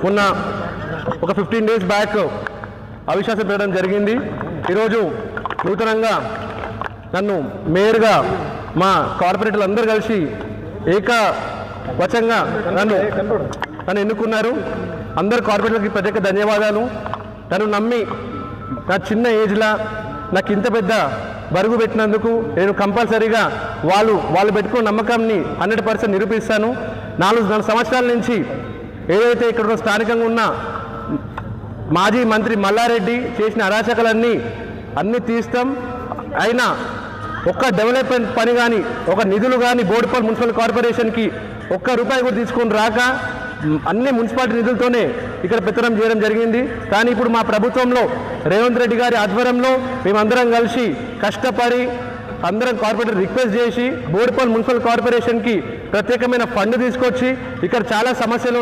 మొన్న ఒక 15 days back అవిశ్వాసం పెట్టడం జరిగింది. ఈరోజు నూతనంగా నన్ను మేయర్గా మా కార్పొరేటర్లు అందరూ కలిసి ఏకవచంగా నన్ను ఎన్నుకున్నారు. అందరు కార్పొరేటర్లకి ప్రత్యేక ధన్యవాదాలు. నన్ను నమ్మి నా చిన్న ఏజ్లో నాకు ఇంత పెద్ద బరుగు పెట్టినందుకు నేను కంపల్సరీగా వాళ్ళు పెట్టుకున్న నమ్మకాన్ని 100% నిరూపిస్తాను. 4 సంవత్సరాల నుంచి ఏదైతే ఇక్కడ స్థానికంగా ఉన్న మాజీ మంత్రి మల్లారెడ్డి చేసిన అరాచకాలన్నీ తీస్తాం. అయినా ఒక్క డెవలప్మెంట్ పని కానీ ఒక నిధులు కానీ బోడుపల్లి మున్సిపల్ కార్పొరేషన్కి ₹1 కూడా తీసుకొని రాక అన్ని మున్సిపాలిటీ నిధులతోనే ఇక్కడ పెత్తనం చేయడం జరిగింది. కానీ ఇప్పుడు మా ప్రభుత్వంలో రేవంత్ రెడ్డి గారి ఆధ్వర్యంలో మేమందరం కలిసి కష్టపడి అందరం కార్పొరేటర్ రిక్వెస్ట్ చేసి బోడుపల్లి మున్సిపల్ కార్పొరేషన్కి ప్రత్యేకమైన ఫండ్ తీసుకొచ్చి ఇక్కడ చాలా సమస్యలు